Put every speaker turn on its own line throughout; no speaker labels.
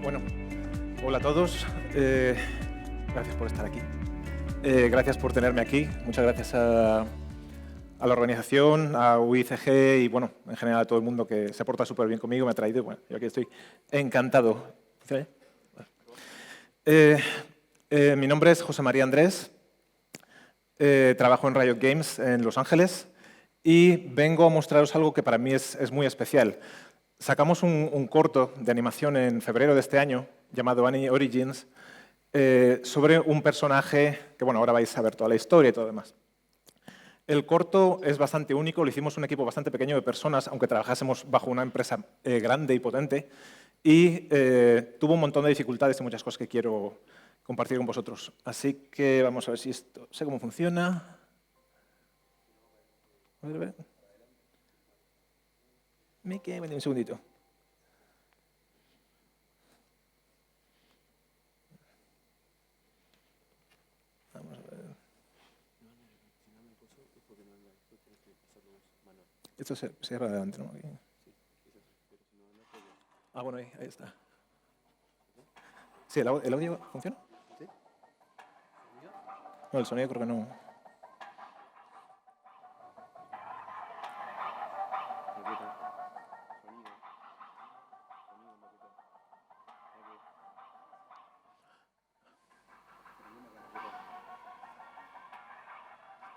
Bueno, hola a todos. Gracias por estar aquí. Gracias por tenerme aquí. Muchas gracias a la organización, a UICG y, bueno, en general a todo el mundo que se porta súper bien conmigo, me ha traído. Bueno, yo aquí estoy encantado. Mi nombre es José María Andrés. Trabajo en Riot Games en Los Ángeles y vengo a mostraros algo que para mí es muy especial. Sacamos un corto de animación en febrero de este año llamado Annie Origins sobre un personaje que, bueno, ahora vais a ver toda la historia y todo lo demás. El corto es bastante único, lo hicimos un equipo bastante pequeño de personas, aunque trabajásemos bajo una empresa grande y potente, y tuvo un montón de dificultades y muchas cosas que quiero compartir con vosotros. Así que vamos a ver si esto sé cómo funciona. A ver. Mickey, un segundito. Vamos a ver. Esto se cierra adelante, ¿no? Ah, bueno, ahí está. Sí, ¿el audio funciona? Sí. No, el sonido creo que no.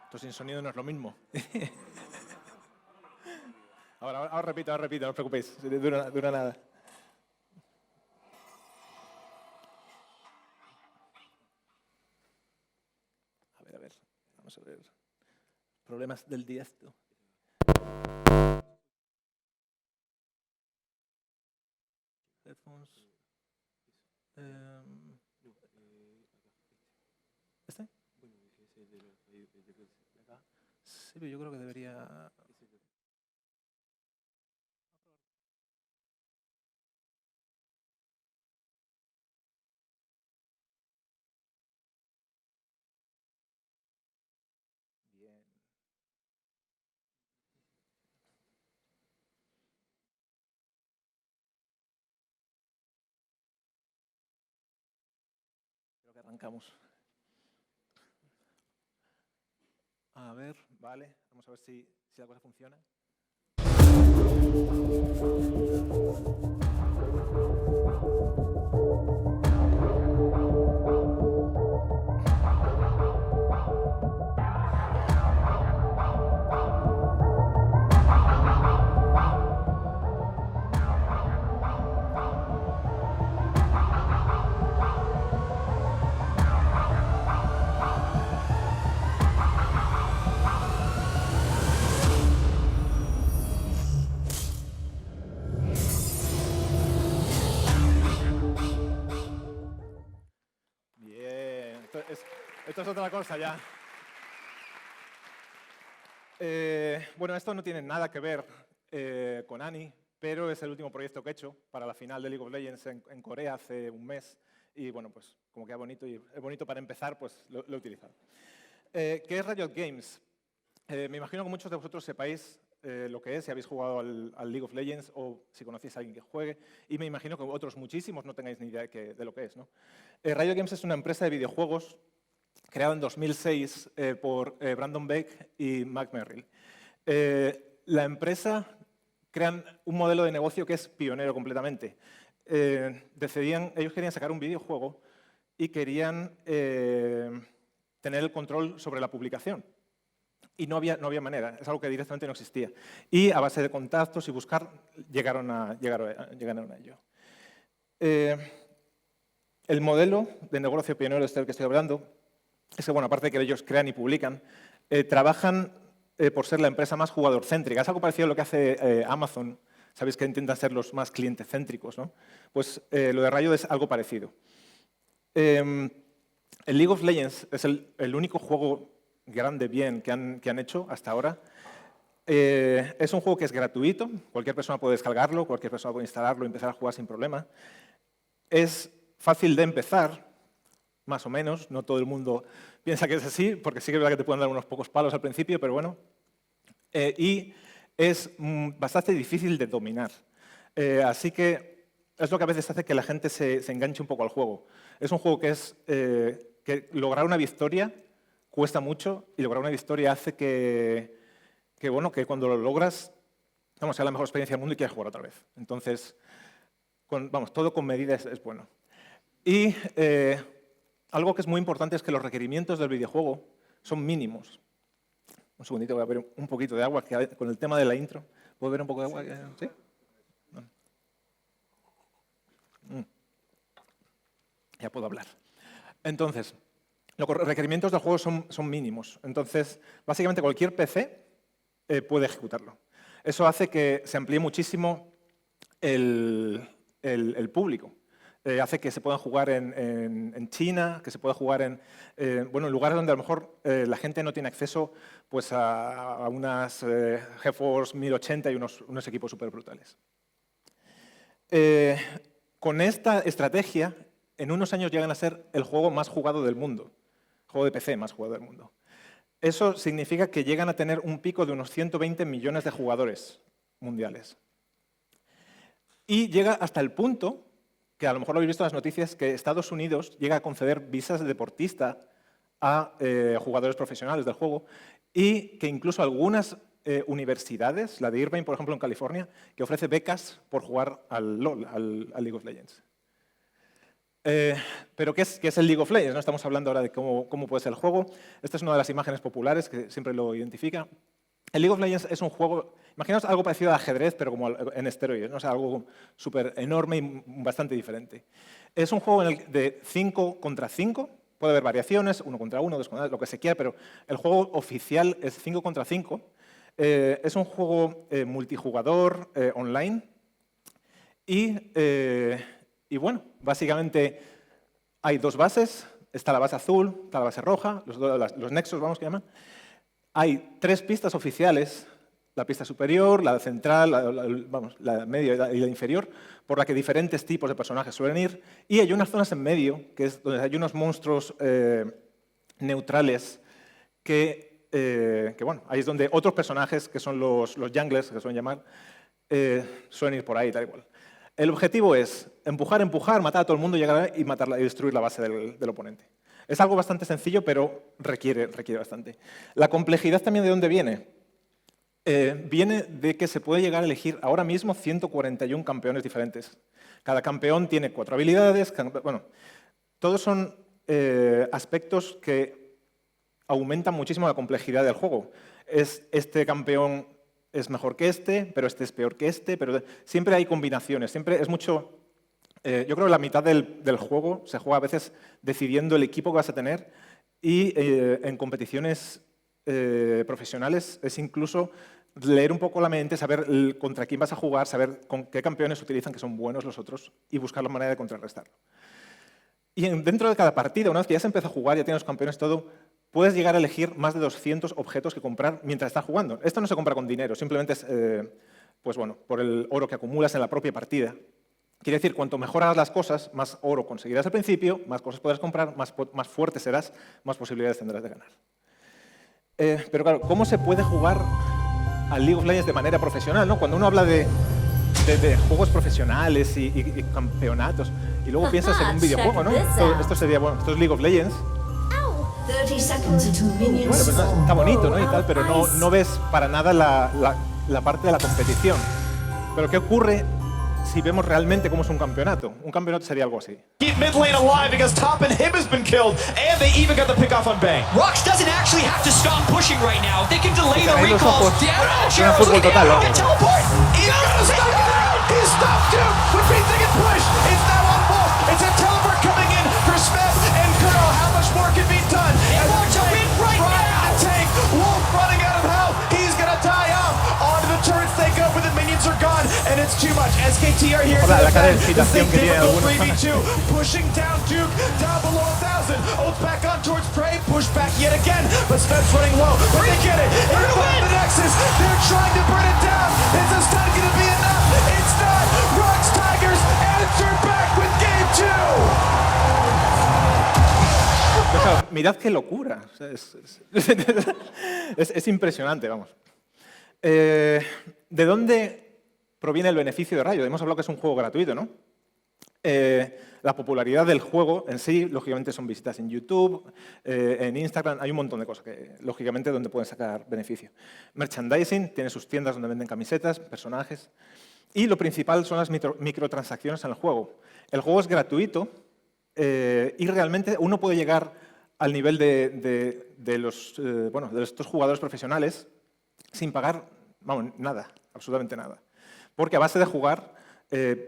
Esto sin sonido no es lo mismo. Ahora repito, no os preocupéis, dura nada. A ver, vamos a ver. Problemas del directo. Headphones. ¿Este? Sí, pero yo creo que debería... Bien. Creo que arrancamos. A ver, vale. Vamos a ver si la cosa funciona. Bien. Esto es otra cosa ya. Bueno, esto no tiene nada que ver con Annie, pero es el último proyecto que he hecho para la final de League of Legends en Corea hace un mes. Y bueno, pues como queda bonito y es bonito para empezar, pues lo he utilizado. ¿Qué es Riot Games? Me imagino que muchos de vosotros sepáis lo que es, si habéis jugado al League of Legends o si conocéis a alguien que juegue, y me imagino que otros muchísimos no tengáis ni idea de lo que es, ¿no? Riot Games es una empresa de videojuegos creada en 2006 por Brandon Beck y Mac Merrill. La empresa crean un modelo de negocio que es pionero completamente. Ellos querían sacar un videojuego y querían tener el control sobre la publicación. Y no había manera, es algo que directamente no existía. Y a base de contactos y buscar, llegaron a ello. El modelo de negocio pionero del que estoy hablando es que, bueno, aparte de que ellos crean y publican, trabajan por ser la empresa más jugador-céntrica. Es algo parecido a lo que hace Amazon. Sabéis que intentan ser los más cliente-céntricos, ¿no? Pues lo de Riot es algo parecido. El League of Legends es el único juego grande bien que han hecho hasta ahora. Es un juego que es gratuito, cualquier persona puede descargarlo, cualquier persona puede instalarlo y empezar a jugar sin problema. Es fácil de empezar, más o menos, no todo el mundo piensa que es así, porque sí que es verdad que te pueden dar unos pocos palos al principio, pero bueno. Y es bastante difícil de dominar. Así que es lo que a veces hace que la gente se enganche un poco al juego. Es un juego que lograr una victoria cuesta mucho y lograr una victoria hace que cuando lo logras, sea la mejor experiencia del mundo y quieras jugar otra vez. Entonces, todo con medida es bueno. Y algo que es muy importante es que los requerimientos del videojuego son mínimos. Un segundito, voy a beber un poquito de agua, que con el tema de la intro. ¿Puedo beber un poco de agua? ¿Sí? Ya puedo hablar. Entonces, los requerimientos del juego son mínimos. Entonces, básicamente cualquier PC puede ejecutarlo. Eso hace que se amplíe muchísimo el público. Hace que se pueda jugar en China, que se pueda jugar en lugares donde a lo mejor la gente no tiene acceso pues, a unas GeForce 1080 y unos equipos súper brutales. Con esta estrategia, en unos años llegan a ser el juego más jugado del mundo, el juego de PC más jugado del mundo. Eso significa que llegan a tener un pico de unos 120 millones de jugadores mundiales. Y llega hasta el punto, que a lo mejor lo habéis visto en las noticias, que Estados Unidos llega a conceder visas de deportista a jugadores profesionales del juego y que incluso algunas universidades, la de Irvine, por ejemplo, en California, que ofrece becas por jugar al LoL, al League of Legends. Pero ¿qué es el League of Legends? ¿No? Estamos hablando ahora de cómo puede ser el juego. Esta es una de las imágenes populares que siempre lo identifica. El League of Legends es un juego, imaginaos algo parecido al ajedrez, pero como en esteroides, ¿no? O sea, algo súper enorme y bastante diferente. Es un juego de 5 contra 5, puede haber variaciones, 1 contra 1, 2 contra 2, lo que se quiera, pero el juego oficial es 5 contra 5. Es un juego multijugador online y bueno, básicamente hay dos bases, está la base azul, está la base roja, los nexos, vamos, que llaman. Hay 3 pistas oficiales, la pista superior, la central, la media y la inferior, por la que diferentes tipos de personajes suelen ir, y hay unas zonas en medio, que es donde hay unos monstruos neutrales que bueno, ahí es donde otros personajes, que son los junglers, que se suelen llamar, suelen ir por ahí, tal igual. El objetivo es empujar, matar a todo el mundo, llegar y matarla y destruir la base del oponente. Es algo bastante sencillo, pero requiere bastante. La complejidad también, ¿de dónde viene? Viene de que se puede llegar a elegir ahora mismo 141 campeones diferentes. Cada campeón tiene 4 habilidades. Bueno, todos son aspectos que aumentan muchísimo la complejidad del juego. Este campeón es mejor que este, pero este es peor que este, pero siempre hay combinaciones, siempre es mucho... yo creo que la mitad del juego se juega a veces decidiendo el equipo que vas a tener y en competiciones profesionales es incluso leer un poco la mente, saber contra quién vas a jugar, saber con qué campeones utilizan que son buenos los otros y buscar la manera de contrarrestarlo. Y dentro de cada partida, una vez que ya se empieza a jugar, ya tienes los campeones, todo, puedes llegar a elegir más de 200 objetos que comprar mientras estás jugando. Esto no se compra con dinero, simplemente es pues bueno, por el oro que acumulas en la propia partida. Quiere decir, cuanto mejor hagas las cosas, más oro conseguirás al principio, más cosas podrás comprar, más fuerte serás, más posibilidades tendrás de ganar. Pero claro, ¿cómo se puede jugar al League of Legends de manera profesional, ¿no? Cuando uno habla de juegos profesionales y campeonatos, y luego piensas en un videojuego, ¿no? Esto sería, bueno, esto es League of Legends. Bueno, pues está bonito, ¿no? Y tal, pero no ves para nada la parte de la competición. Pero ¿qué ocurre si vemos realmente cómo es un campeonato? Un campeonato sería algo así.
Keep mid lane alive because top and him has been killed, and they even got the pick off on Bang.
Rox doesn't actually have to stop pushing right now. They can delay the
Cerré los
recalls.
ojos.
Down
Era fútbol total, vamos.
Teleport! He's gonna stop it! He's stopped too! But they can push! It's now on Wolf! It's a teleport coming in for Smith and Colonel. How much more can be done?
They want to win right now!
The tank! Wolf running out of health! He's gonna die off! Onto the turrets they go, but the minions are gone, and it's too much. SKT are here to
La cara de
defend.
excitación que tiene algunos.
3v2, pushing down Duke, down below 1,000. Ults back on towards Prey, push back yet again, but Smith's running low. But they get it. It's on the Nexus. They're trying to burn it down. Is this not going to be enough? It's not. Rox Tigers answer back with game 2.
O sea, mirad qué locura. O sea, es impresionante, vamos. ¿De dónde proviene el beneficio de Riot? Hemos hablado que es un juego gratuito, ¿no? La popularidad del juego en sí, lógicamente, son visitas en YouTube, en Instagram, hay un montón de cosas que, lógicamente, donde pueden sacar beneficio. Merchandising, tiene sus tiendas donde venden camisetas, personajes. Y lo principal son las microtransacciones en el juego. El juego es gratuito y realmente uno puede llegar al nivel de estos jugadores profesionales sin pagar, vamos, nada, absolutamente nada. Porque a base de jugar,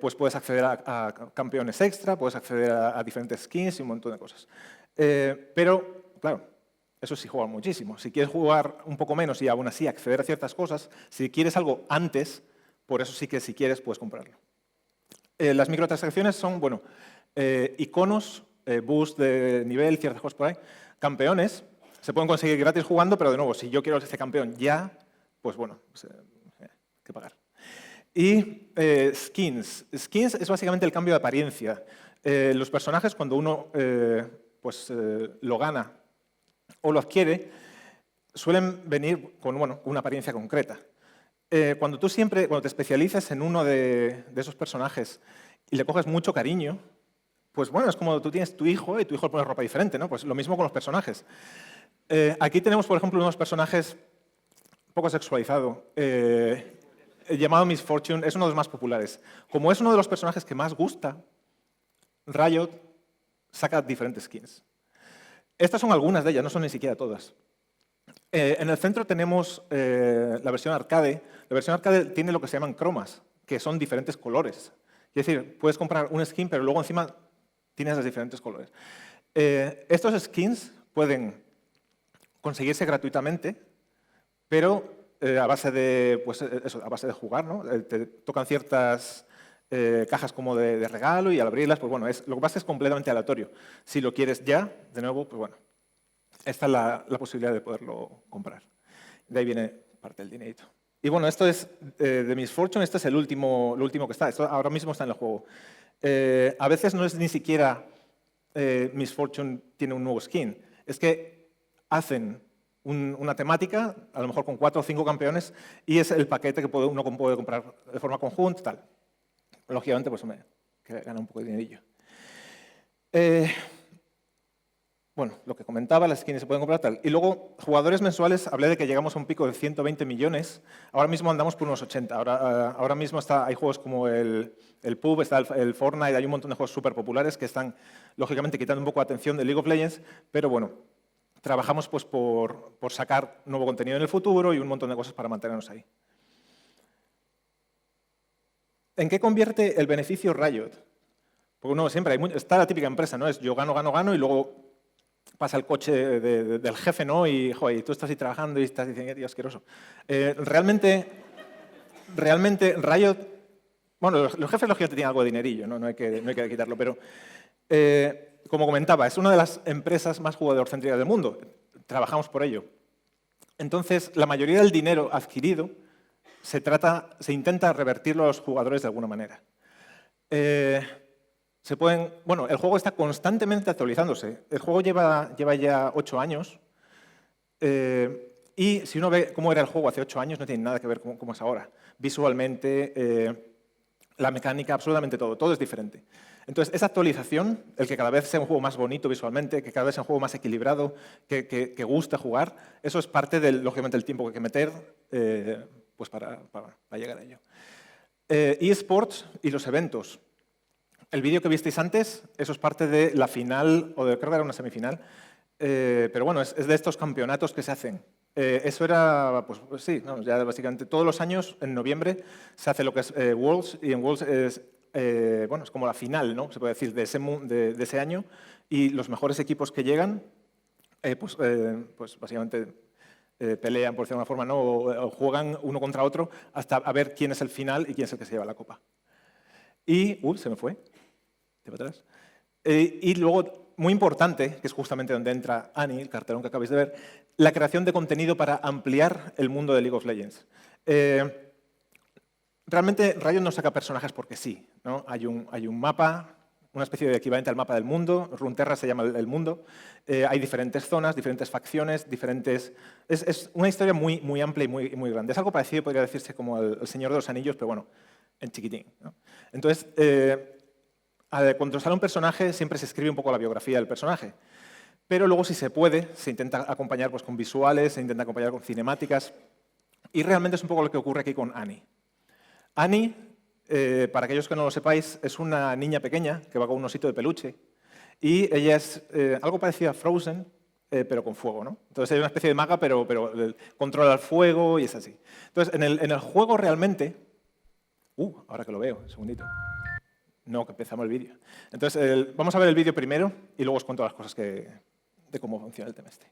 pues puedes acceder a campeones extra, puedes acceder a diferentes skins y un montón de cosas. Pero, claro, eso sí juega muchísimo. Si quieres jugar un poco menos y aún así acceder a ciertas cosas, si quieres algo antes, por eso sí que si quieres puedes comprarlo. Las microtransacciones son, bueno, iconos, boost de nivel, ciertas cosas por ahí. Campeones se pueden conseguir gratis jugando, pero de nuevo, si yo quiero este campeón ya, pues bueno, hay que pagar. Y skins. Skins es básicamente el cambio de apariencia. Los personajes, cuando uno lo gana o lo adquiere, suelen venir con una apariencia concreta. Cuando te especializas en uno de esos personajes y le coges mucho cariño, pues bueno, es como tú tienes tu hijo y tu hijo le pone ropa diferente, ¿no? Pues lo mismo con los personajes. Aquí tenemos, por ejemplo, unos personajes un poco sexualizados. Llamado Miss Fortune, es uno de los más populares. Como es uno de los personajes que más gusta, Riot saca diferentes skins. Estas son algunas de ellas, no son ni siquiera todas. En el centro tenemos la versión arcade. La versión arcade tiene lo que se llaman cromas, que son diferentes colores. Es decir, puedes comprar un skin, pero luego encima tienes los diferentes colores. Estos skins pueden conseguirse gratuitamente, pero a base de jugar, ¿no? Te tocan ciertas cajas como de regalo y al abrirlas, pues bueno, lo que pasa es completamente aleatorio. Si lo quieres ya, de nuevo, pues bueno, esta es la posibilidad de poderlo comprar. De ahí viene parte del dinerito. Y bueno, esto es de Miss Fortune, este es lo último que está. Esto ahora mismo está en el juego. A veces no es ni siquiera Miss Fortune tiene un nuevo skin. Es que hacen una temática, a lo mejor con 4 o 5 campeones, y es el paquete que uno puede comprar de forma conjunta, tal. Lógicamente, pues que gana un poco de dinerillo. Bueno, lo que comentaba, las skins se pueden comprar, tal. Y luego, jugadores mensuales, hablé de que llegamos a un pico de 120 millones. Ahora mismo andamos por unos 80. Ahora mismo hay juegos como el PUBG, está el Fortnite, hay un montón de juegos súper populares que están, lógicamente, quitando un poco de atención de League of Legends, pero bueno, trabajamos pues, por sacar nuevo contenido en el futuro y un montón de cosas para mantenernos ahí. ¿En qué convierte el beneficio Riot? Porque uno siempre está la típica empresa, ¿no? Es yo gano y luego pasa el coche del jefe, ¿no? Y joder, tú estás ahí trabajando y estás diciendo, tío, asqueroso. Realmente Riot, bueno, los jefes lógicamente tienen algo de dinerillo, ¿no? No hay que quitarlo, pero como comentaba, es una de las empresas más jugador-céntricas del mundo. Trabajamos por ello. Entonces, la mayoría del dinero adquirido se intenta revertirlo a los jugadores de alguna manera. El juego está constantemente actualizándose. El juego lleva ya 8 años y si uno ve cómo era el juego hace 8 años, no tiene nada que ver con cómo es ahora. Visualmente, la mecánica, absolutamente todo es diferente. Entonces, esa actualización, el que cada vez sea un juego más bonito visualmente, que cada vez sea un juego más equilibrado, que guste jugar, eso es parte, lógicamente, del tiempo que hay que meter pues para llegar a ello. eSports y los eventos. El vídeo que visteis antes, eso es parte de la final, creo que era una semifinal, pero bueno, es de estos campeonatos que se hacen. Eso era, pues sí, no, ya básicamente todos los años, en noviembre, se hace lo que es Worlds, y en Worlds es como la final, ¿no? Se puede decir, de ese año, y los mejores equipos que llegan, pues básicamente pelean, por decirlo de alguna forma, ¿no? O juegan uno contra otro hasta a ver quién es el final y quién es el que se lleva la copa. Y, se me fue, de atrás. Y luego, muy importante, que es justamente donde entra Annie, el cartelón que acabáis de ver, la creación de contenido para ampliar el mundo de League of Legends. Realmente Riot no saca personajes porque sí, ¿no? Hay un mapa, una especie de equivalente al mapa del mundo, Runeterra se llama el mundo, hay diferentes zonas, diferentes facciones, Es una historia muy amplia y muy grande. Es algo parecido, podría decirse, como el Señor de los Anillos, pero bueno, en chiquitín, ¿no? Entonces, Cuando sale un personaje siempre se escribe un poco la biografía del personaje, pero luego si se puede, se intenta acompañar pues, con visuales, se intenta acompañar con cinemáticas, y realmente es un poco lo que ocurre aquí con Annie. Annie, para aquellos que no lo sepáis, es una niña pequeña que va con un osito de peluche, y ella es algo parecido a Frozen, pero con fuego, ¿no? Entonces hay una especie de maga, pero controla el fuego y es así. Entonces, en el juego realmente... ahora que lo veo, un segundito. No, que empezamos el vídeo. Entonces, vamos a ver el vídeo primero y luego os cuento las cosas de cómo funciona el tema este.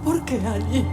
¿Por qué allí?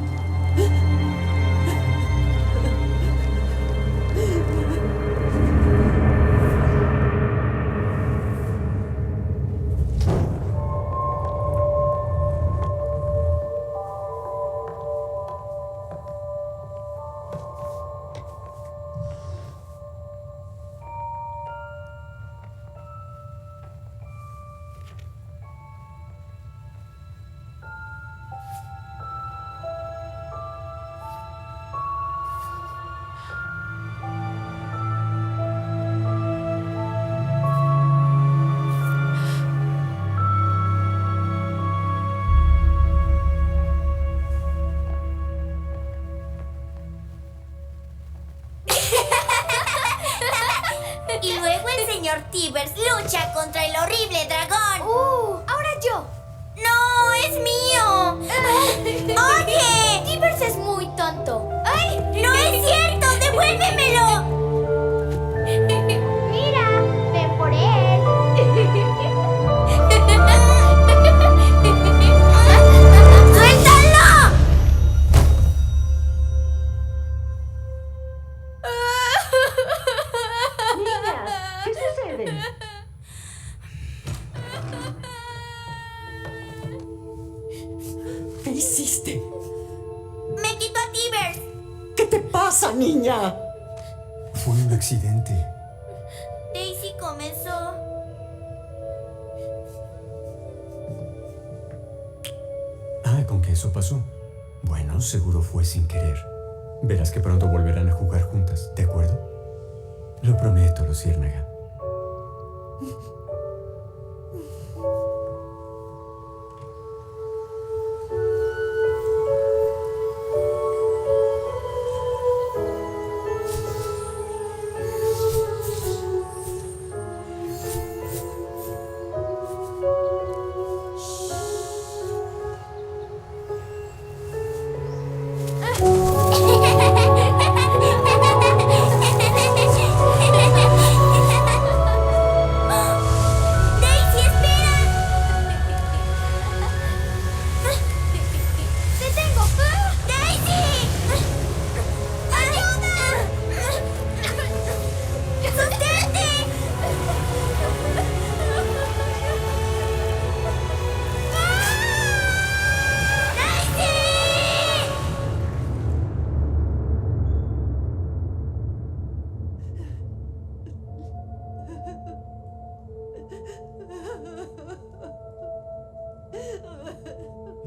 Y luego el señor Tibbers lucha contra el horrible dragón. Ahora yo. ¡No, es mío! ¡Oye! Tibbers es muy tonto. ¡Ay! ¡No es cierto! ¡Devuélvemelo! Mira, ven por él. ¡Suéltalo!
Niñas, ¿qué sucede? ¿Qué hiciste?
¡Me quitó a Tibbers!
¿Qué te pasa, niña?
Fue un accidente.
Daisy comenzó.
¿Con que eso pasó? Bueno, seguro fue sin querer. Verás que pronto volverán a jugar juntas, ¿de acuerdo? Lo prometo, Luciérnaga.
¡Daisy, espera! ¡Te tengo! ¡Daisy! ¡Ayuda! ¡Sostente! ¡Daisy!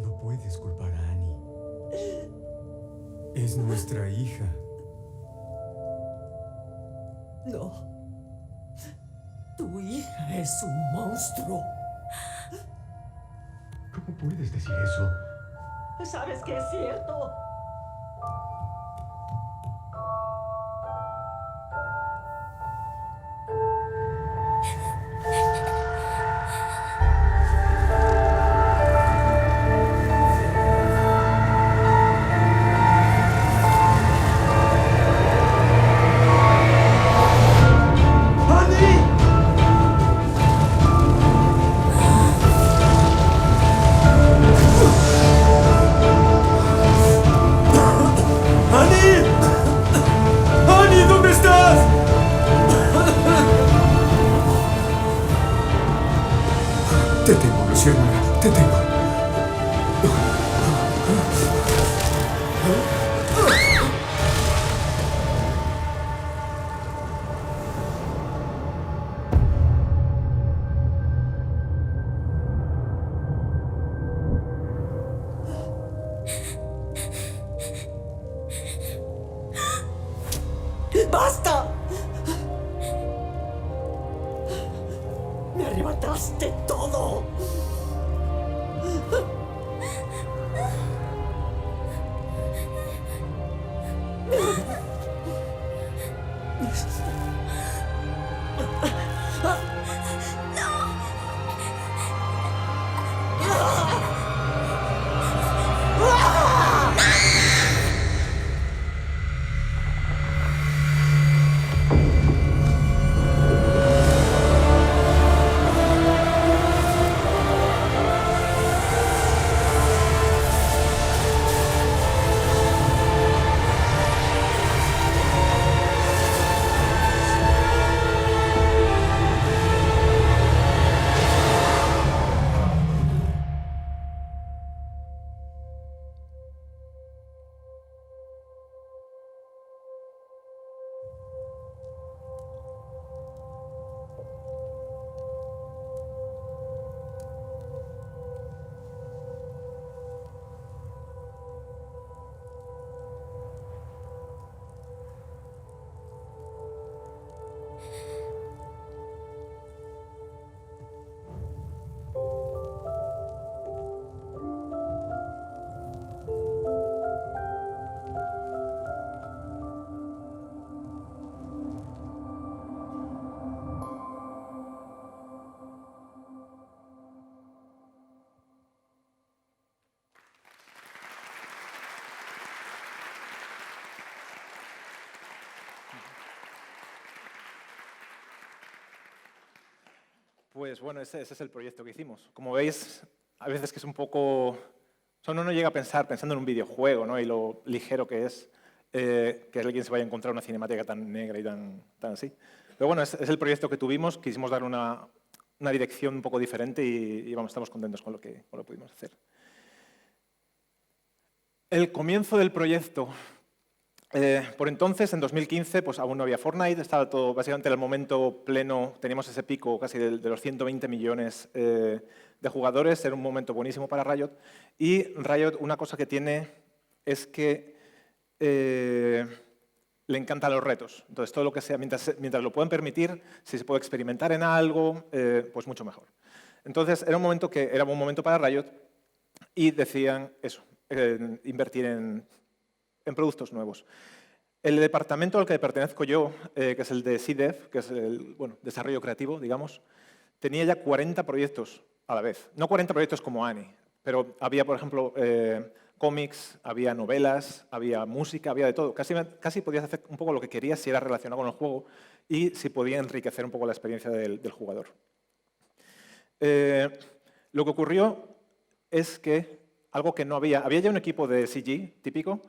No puedes culpar a Annie. Es nuestra hija.
No. Tu hija es un monstruo.
¿Cómo puedes decir eso?
¿Sabes que es cierto?
Te tengo, luciérnaga, te tengo.
¡Basta! Me arrebataste todo.
Pues bueno, ese es el proyecto que hicimos. Como veis, a veces que es un poco... O sea, uno no llega a pensar, pensando en un videojuego, ¿no? Y lo ligero que es que alguien se vaya a encontrar una cinemática tan negra y tan así. Pero bueno, es el proyecto que tuvimos. Quisimos dar una dirección un poco diferente y vamos, estamos contentos con lo que pudimos hacer. El comienzo del proyecto... por entonces, en 2015, pues aún no había Fortnite, estaba todo, básicamente en el momento pleno, teníamos ese pico casi de los 120 millones de jugadores, era un momento buenísimo para Riot. Y Riot, una cosa que tiene es que le encantan los retos. Entonces, todo lo que sea, mientras lo puedan permitir, si se puede experimentar en algo, pues mucho mejor. Entonces, era un momento que era un buen momento para Riot y decían eso, invertir en productos nuevos. El departamento al que pertenezco yo, que es el de CDEV, que es el desarrollo creativo, digamos, tenía ya 40 proyectos a la vez. No 40 proyectos como Annie, pero había, por ejemplo, cómics, había novelas, había música, había de todo. Casi podías hacer un poco lo que querías si era relacionado con el juego y si podía enriquecer un poco la experiencia del jugador. Lo que ocurrió es que algo que no había ya un equipo de CG típico,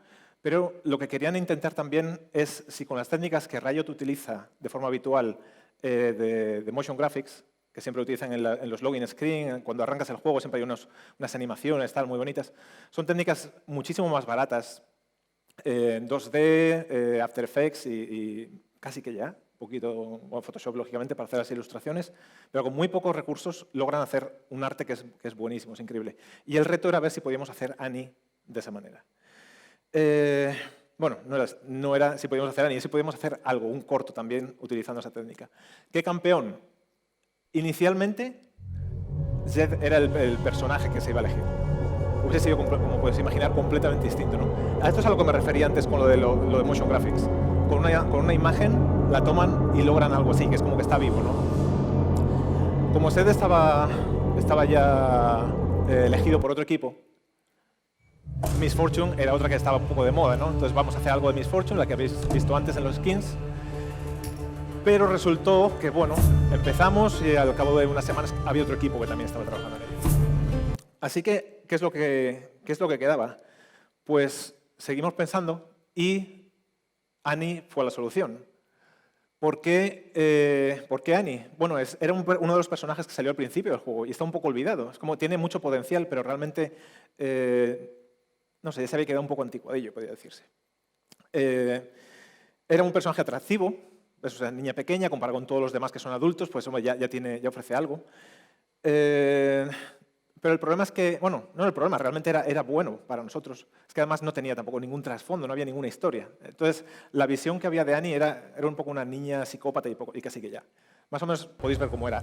pero lo que querían intentar también es si con las técnicas que Riot utiliza de forma habitual de motion graphics, que siempre utilizan en los login screen, cuando arrancas el juego siempre hay unas animaciones tal, muy bonitas, son técnicas muchísimo más baratas, 2D, After Effects y casi que ya, un poquito Photoshop lógicamente para hacer las ilustraciones, pero con muy pocos recursos logran hacer un arte que es buenísimo, es increíble. Y el reto era ver si podíamos hacer Annie de esa manera. Bueno, no era si podíamos hacer Annie, si podíamos hacer algo, un corto también, utilizando esa técnica. ¿Qué campeón? Inicialmente, Zed era el personaje que se iba a elegir. Hubiese sido, como puedes imaginar, completamente distinto, ¿no? A esto es a lo que me refería antes con lo de motion graphics. Con una imagen la toman y logran algo así, que es como que está vivo, ¿no? Como Zed estaba ya elegido por otro equipo, Miss Fortune era otra que estaba un poco de moda, ¿no? Entonces vamos a hacer algo de Miss Fortune, la que habéis visto antes en los skins. Pero resultó que, bueno, empezamos y al cabo de unas semanas había otro equipo que también estaba trabajando en ello. Así que, ¿qué es lo que quedaba? Pues seguimos pensando y Annie fue la solución. ¿Por qué Annie? Bueno, era uno de los personajes que salió al principio del juego y está un poco olvidado. Es como tiene mucho potencial, pero realmente, no sé, ya se había quedado un poco anticuadillo, podría decirse. Era un personaje atractivo, o sea, niña pequeña, comparado con todos los demás que son adultos, pues hombre, ya ofrece algo. Pero el problema es que, bueno, no el problema, realmente era bueno para nosotros. Es que además no tenía tampoco ningún trasfondo, no había ninguna historia. Entonces, la visión que había de Annie era un poco una niña psicópata y casi que ya. Más o menos podéis ver cómo era.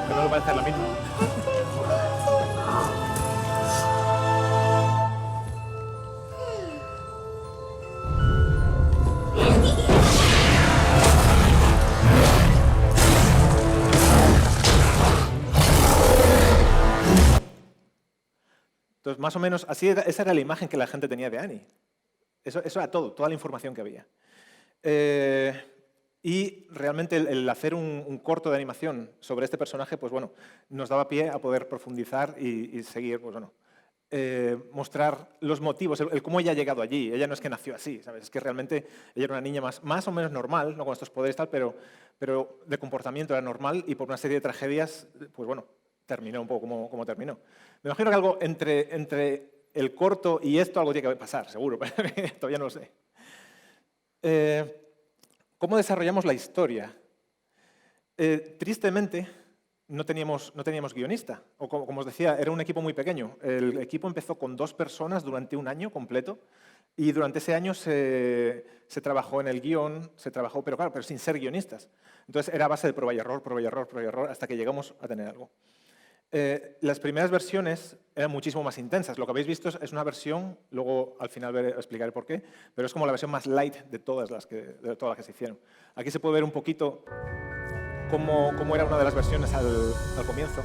Que no le parece la misma. Entonces, más o menos, esa era la imagen que la gente tenía de Annie. Eso era todo, toda la información que había. Y realmente el hacer un corto de animación sobre este personaje, pues bueno, nos daba pie a poder profundizar y seguir, pues bueno, mostrar los motivos, el cómo ella ha llegado allí. Ella no es que nació así, ¿sabes? Es que realmente ella era una niña más o menos normal, no con estos poderes y tal, pero de comportamiento era normal y por una serie de tragedias, pues bueno, terminó un poco como terminó. Me imagino que algo entre el corto y esto algo tiene que pasar, seguro, pero todavía no lo sé. ¿Cómo desarrollamos la historia? Tristemente, no teníamos guionista. O como os decía, era un equipo muy pequeño. El equipo empezó con 2 personas durante un año completo y durante ese año se trabajó en el guión, pero sin ser guionistas. Entonces era a base de prueba y error, hasta que llegamos a tener algo. Las primeras versiones eran muchísimo más intensas. Lo que habéis visto es una versión, luego al final explicaré por qué, pero es como la versión más light de todas las que se hicieron. Aquí se puede ver un poquito cómo era una de las versiones al comienzo.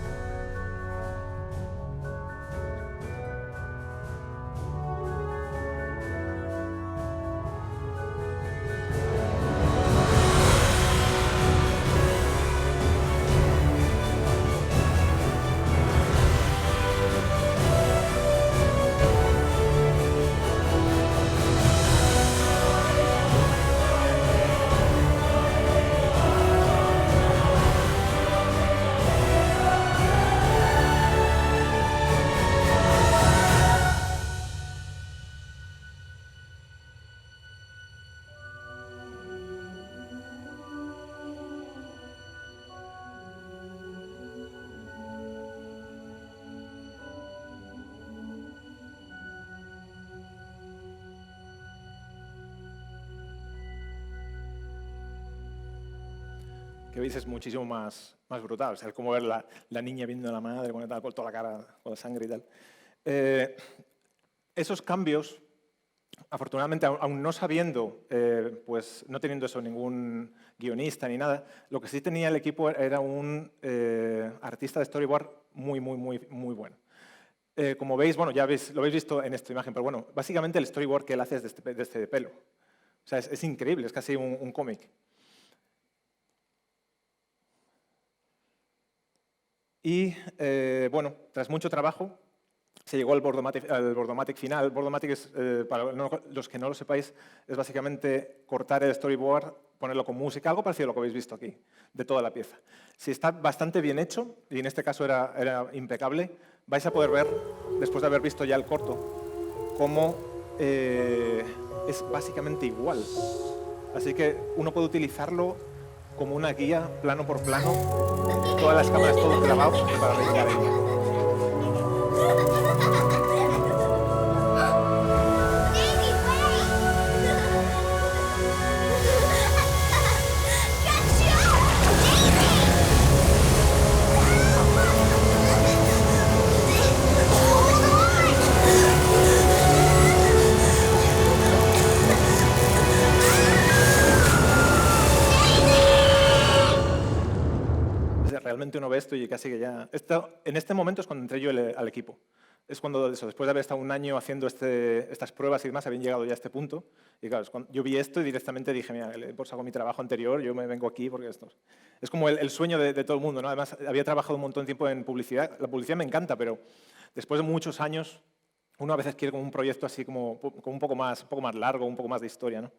Que veis es muchísimo más brutal. O sea, es como ver la niña viendo a la madre con toda la cara con sangre y tal. Esos cambios, afortunadamente, aún no sabiendo, pues no teniendo eso ningún guionista ni nada, lo que sí tenía el equipo era un artista de storyboard muy bueno. Como veis, bueno, lo habéis visto en esta imagen, pero bueno, básicamente el storyboard que él hace es de este pelo. O sea, es increíble, es casi un cómic. Y, bueno, tras mucho trabajo, se llegó al Bordomatic final. El Bordomatic, para los que no lo sepáis, es básicamente cortar el storyboard, ponerlo con música, algo parecido a lo que habéis visto aquí, de toda la pieza. Si está bastante bien hecho, y en este caso era impecable, vais a poder ver, después de haber visto ya el corto, cómo es básicamente igual. Así que uno puede utilizarlo como una guía, plano por plano, todas las cámaras, todo grabado para llegar a ella. Realmente uno ve esto y casi que ya... en este momento es cuando entré yo al equipo. es cuando, después de haber estado un año haciendo estas pruebas y demás, habían llegado ya a este punto. Y claro, yo vi esto y directamente dije, mira, le he por mi trabajo anterior, yo me vengo aquí porque esto es como el sueño de todo el mundo, ¿no? Además, había trabajado un montón de tiempo en publicidad. La publicidad me encanta, pero después de muchos años, uno a veces quiere como un proyecto así como un poco más largo, un poco más de historia, ¿no?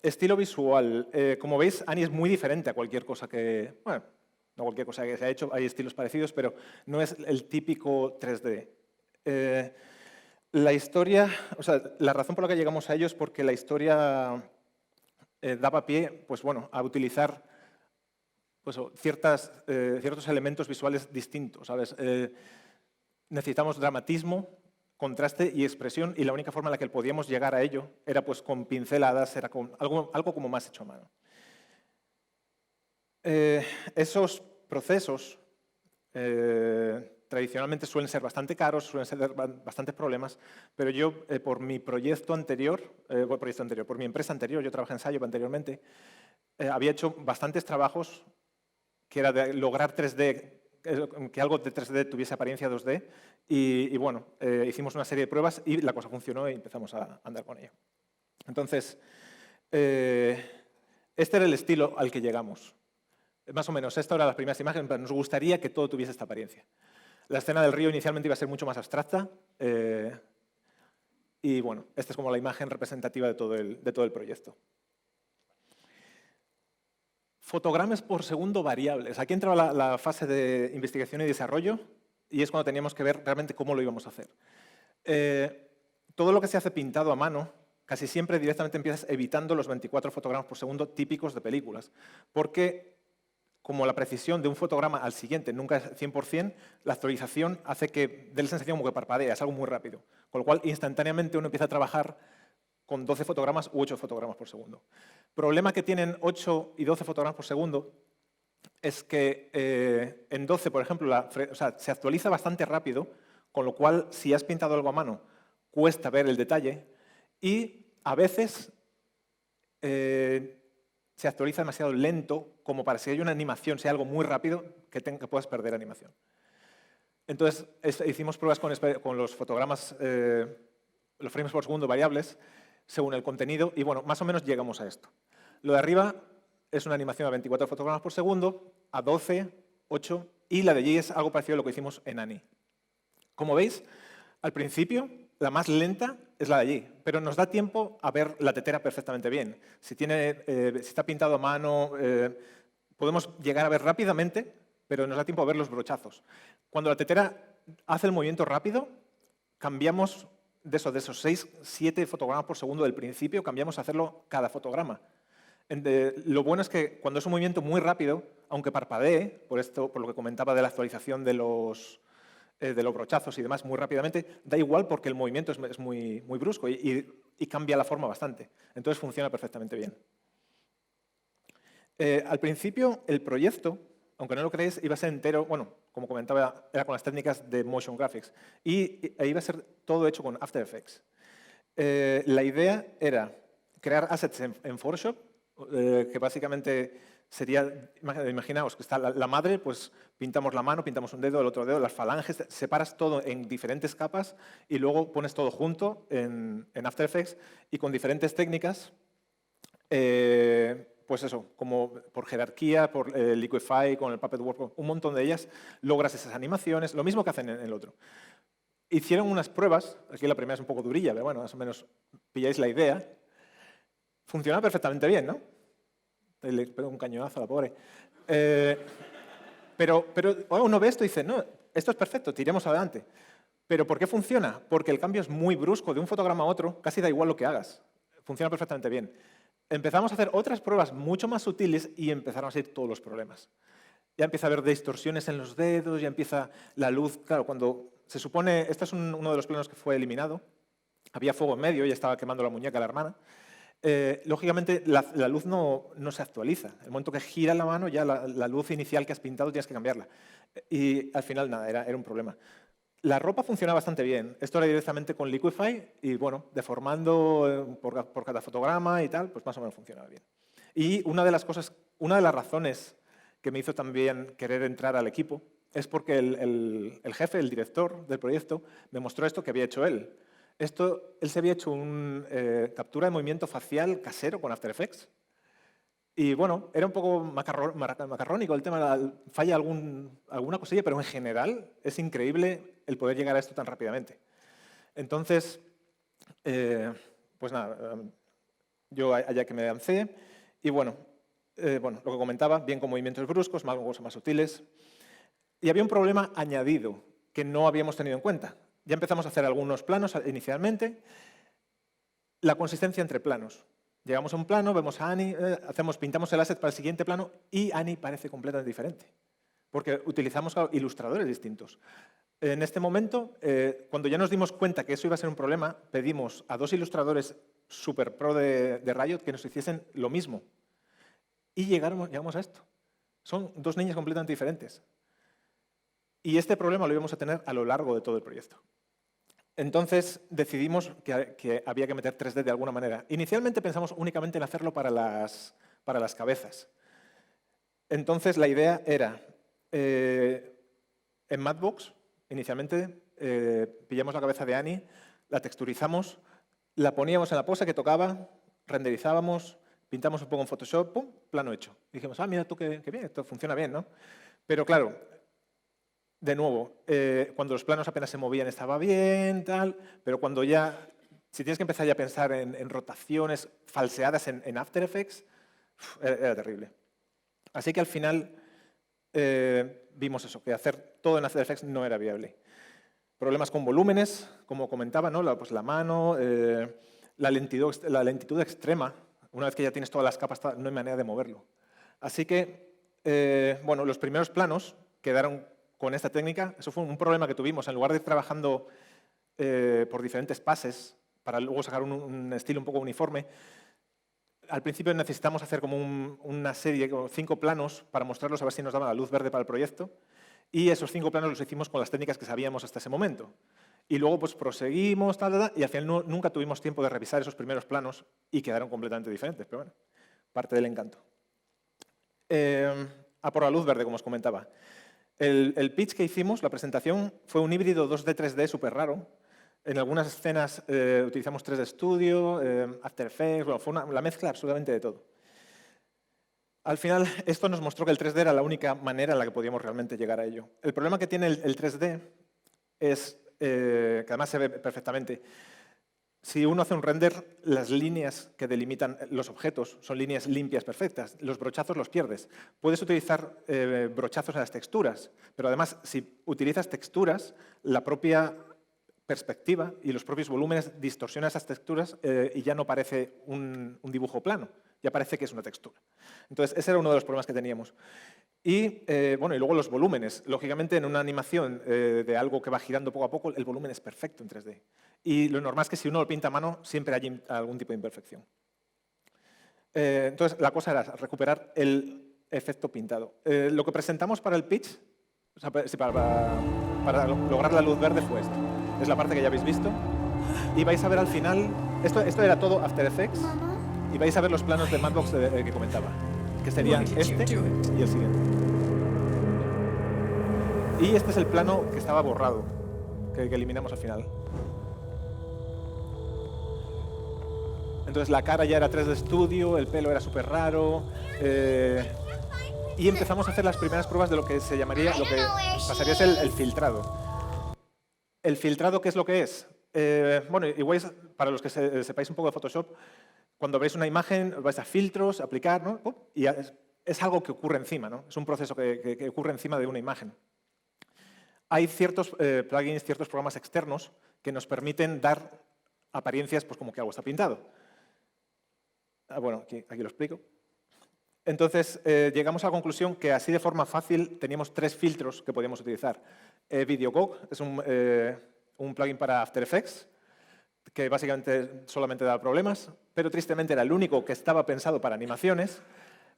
Estilo visual. Como veis, Annie es muy diferente a cualquier cosa que... Bueno, no cualquier cosa que se ha hecho, hay estilos parecidos, pero no es el típico 3D. La historia, o sea, la razón por la que llegamos a ello es porque la historia daba pie, pues bueno, a utilizar pues, ciertos elementos visuales distintos, ¿sabes? Necesitamos dramatismo, contraste y expresión, y la única forma en la que podíamos llegar a ello era pues con pinceladas, era con algo como más hecho a mano. Esos procesos tradicionalmente suelen ser bastante caros, suelen ser bastantes problemas, pero yo, por mi proyecto anterior, por mi empresa anterior, yo trabajé en Sayop anteriormente, había hecho bastantes trabajos que era de lograr 3D, que algo de 3D tuviese apariencia 2D, y bueno, hicimos una serie de pruebas y la cosa funcionó y empezamos a andar con ello. Entonces, este era el estilo al que llegamos. Más o menos, esta era las primeras imágenes, pero nos gustaría que todo tuviese esta apariencia. La escena del río inicialmente iba a ser mucho más abstracta, y bueno, esta es como la imagen representativa de todo el proyecto. Fotogramas por segundo variables. Aquí entraba la fase de investigación y desarrollo, y es cuando teníamos que ver realmente cómo lo íbamos a hacer. Todo lo que se hace pintado a mano, casi siempre directamente empiezas evitando los 24 fotogramas por segundo típicos de películas, porque como la precisión de un fotograma al siguiente nunca es 100%, la actualización hace que dé la sensación como que parpadea, es algo muy rápido. Con lo cual, instantáneamente uno empieza a trabajar con 12 fotogramas u 8 fotogramas por segundo. Problema que tienen 8 y 12 fotogramas por segundo es que en 12, por ejemplo, se actualiza bastante rápido, con lo cual, si has pintado algo a mano, cuesta ver el detalle, y a veces se actualiza demasiado lento, como para si hay una animación, sea algo muy rápido, que puedas perder animación. Entonces, hicimos pruebas con los fotogramas, los frames por segundo variables, según el contenido, y bueno, más o menos llegamos a esto. Lo de arriba es una animación a 24 fotogramas por segundo, a 12, 8, y la de allí es algo parecido a lo que hicimos en Annie. Como veis, al principio, la más lenta es la de allí, pero nos da tiempo a ver la tetera perfectamente bien. Si está pintado a mano, podemos llegar a ver rápidamente, pero nos da tiempo a ver los brochazos. Cuando la tetera hace el movimiento rápido, cambiamos de esos 6, 7 fotogramas por segundo del principio, cambiamos a hacerlo cada fotograma. Lo bueno es que cuando es un movimiento muy rápido, aunque parpadee, por lo que comentaba de la actualización de los brochazos y demás muy rápidamente, da igual porque el movimiento es muy brusco y cambia la forma bastante. Entonces funciona perfectamente bien. Al principio, el proyecto, aunque no lo creéis, iba a ser entero, bueno, como comentaba, era con las técnicas de motion graphics, y iba a ser todo hecho con After Effects. La idea era crear assets en Photoshop, que básicamente sería, imaginaos que está la madre, pues pintamos la mano, pintamos un dedo, el otro dedo, las falanges, separas todo en diferentes capas y luego pones todo junto en After Effects y con diferentes técnicas, pues eso, como por jerarquía, por Liquify, con el Puppet Workflow, un montón de ellas, logras esas animaciones, lo mismo que hacen en el otro. Hicieron unas pruebas, aquí la primera es un poco durilla, pero bueno, más o menos pilláis la idea. Funciona perfectamente bien, ¿no? Le pego un cañonazo a la pobre. Pero uno ve esto y dice, no, esto es perfecto, tiremos adelante. ¿Pero por qué funciona? Porque el cambio es muy brusco, de un fotograma a otro, casi da igual lo que hagas. Funciona perfectamente bien. Empezamos a hacer otras pruebas mucho más sutiles y empezaron a salir todos los problemas. Ya empieza a haber distorsiones en los dedos, ya empieza la luz. Claro, cuando se supone, este es uno de los planos que fue eliminado, había fuego en medio y estaba quemando la muñeca a la hermana. Lógicamente, la luz no se actualiza. El momento que gira la mano, ya la luz inicial que has pintado tienes que cambiarla. Y al final, nada, era un problema. La ropa funciona bastante bien. Esto era directamente con Liquify y, bueno, deformando por cada fotograma y tal, pues más o menos funcionaba bien. Y una de las razones que me hizo también querer entrar al equipo es porque el jefe, el director del proyecto, me mostró esto que había hecho él. Él se había hecho una captura de movimiento facial casero con After Effects. Y bueno, era un poco macarrónico el tema, falla alguna cosilla, pero en general es increíble el poder llegar a esto tan rápidamente. Entonces, pues nada, yo allá que me lancé y bueno, lo que comentaba, bien con movimientos bruscos, más sutiles. Y había un problema añadido que no habíamos tenido en cuenta. Ya empezamos a hacer algunos planos inicialmente. La consistencia entre planos. Llegamos a un plano, vemos a Annie, pintamos el asset para el siguiente plano y Annie parece completamente diferente, porque utilizamos ilustradores distintos. En este momento, cuando ya nos dimos cuenta que eso iba a ser un problema, pedimos a 2 ilustradores super pro de Riot que nos hiciesen lo mismo. Y llegamos a esto. Son 2 niñas completamente diferentes. Y este problema lo íbamos a tener a lo largo de todo el proyecto. Entonces decidimos que había que meter 3D de alguna manera. Inicialmente pensamos únicamente en hacerlo para las cabezas. Entonces la idea era, en Madbox, inicialmente pillamos la cabeza de Annie, la texturizamos, la poníamos en la pose que tocaba, renderizábamos, pintamos un poco en Photoshop, ¡pum!, plano hecho. Y dijimos, mira tú qué bien, esto funciona bien, ¿no? Pero claro, de nuevo, cuando los planos apenas se movían estaba bien, tal, pero cuando ya, si tienes que empezar ya a pensar en rotaciones falseadas en After Effects, era terrible. Así que al final vimos eso, que hacer todo en After Effects no era viable. Problemas con volúmenes, como comentaba, ¿no? Pues la mano, la lentitud extrema. Una vez que ya tienes todas las capas, no hay manera de moverlo. Así que, bueno, los primeros planos quedaron con esta técnica. Eso fue un problema que tuvimos. En lugar de ir trabajando por diferentes pases para luego sacar un estilo un poco uniforme, al principio necesitamos hacer como una serie, como 5 planos para mostrarlos a ver si nos daban la luz verde para el proyecto. Y esos 5 planos los hicimos con las técnicas que sabíamos hasta ese momento. Y luego pues proseguimos, y al final nunca tuvimos tiempo de revisar esos primeros planos y quedaron completamente diferentes. Pero bueno, parte del encanto. A por la luz verde, como os comentaba. El pitch que hicimos, la presentación, fue un híbrido 2D-3D súper raro. En algunas escenas utilizamos 3D Studio, After Effects, bueno, fue la mezcla absolutamente de todo. Al final, esto nos mostró que el 3D era la única manera en la que podíamos realmente llegar a ello. El problema que tiene el 3D es, que además se ve perfectamente, si uno hace un render, las líneas que delimitan los objetos son líneas limpias perfectas. Los brochazos los pierdes. Puedes utilizar brochazos en las texturas, pero además, si utilizas texturas, la propia perspectiva y los propios volúmenes distorsionan esas texturas y ya no parece un dibujo plano, ya parece que es una textura. Entonces, ese era uno de los problemas que teníamos. Y, bueno, y luego los volúmenes. Lógicamente, en una animación de algo que va girando poco a poco, el volumen es perfecto en 3D. Y lo normal es que si uno lo pinta a mano, siempre hay algún tipo de imperfección. Entonces, la cosa era recuperar el efecto pintado. Lo que presentamos para el pitch, o sea, para lograr la luz verde fue esto. Es la parte que ya habéis visto. Y vais a ver al final, esto era todo After Effects, y vais a ver los planos de Madbox que comentaba, que serían este y el siguiente. Y este es el plano que estaba borrado, que eliminamos al final. Entonces la cara ya era 3D Studio, el pelo era súper raro, y empezamos a hacer las primeras pruebas de lo que se llamaría, lo que pasaría a ser el filtrado. ¿El filtrado qué es lo que es? Bueno, igual para los que sepáis un poco de Photoshop, cuando veis una imagen vais a filtros, aplicar, ¿no? Y es algo que ocurre encima, ¿no? Es un proceso que ocurre encima de una imagen. Hay ciertos plugins, ciertos programas externos que nos permiten dar apariencias pues, como que algo está pintado. Bueno, aquí lo explico. Entonces, llegamos a la conclusión que así de forma fácil teníamos 3 filtros que podíamos utilizar. VideoGog es un plugin para After Effects que básicamente solamente da problemas, pero tristemente era el único que estaba pensado para animaciones.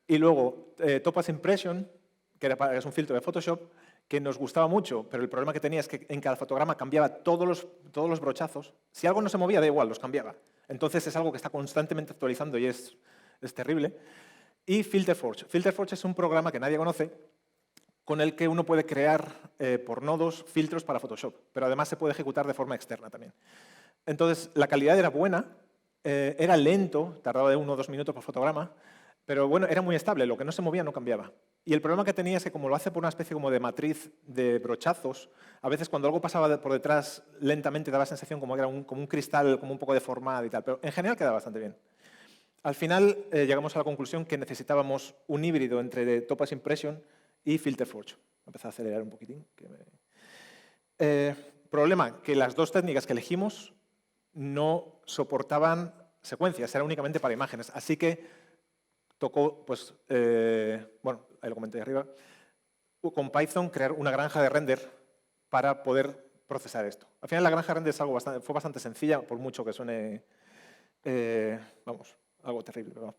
Y luego Topaz Impression, que es un filtro de Photoshop, que nos gustaba mucho, pero el problema que tenía es que en cada fotograma cambiaba todos los brochazos. Si algo no se movía, da igual, los cambiaba. Entonces es algo que está constantemente actualizando y es terrible. Y FilterForge. FilterForge es un programa que nadie conoce, con el que uno puede crear por nodos filtros para Photoshop, pero además se puede ejecutar de forma externa también. Entonces, la calidad era buena, era lento, tardaba de 1 o 2 minutos por fotograma, pero bueno, era muy estable, lo que no se movía no cambiaba. Y el problema que tenía es que como lo hace por una especie como de matriz de brochazos, a veces cuando algo pasaba por detrás lentamente daba la sensación como que era como un cristal como un poco deformado y tal, pero en general quedaba bastante bien. Al final llegamos a la conclusión que necesitábamos un híbrido entre Topaz Impression y FilterForge. Empecé a acelerar un poquitín. Problema, que las dos técnicas que elegimos no soportaban secuencias, era únicamente para imágenes. Así que tocó, pues, bueno, ahí lo comenté arriba, con Python crear una granja de render para poder procesar esto. Al final la granja de render es algo fue bastante sencilla, por mucho que suene, vamos, algo terrible. ¿Verdad?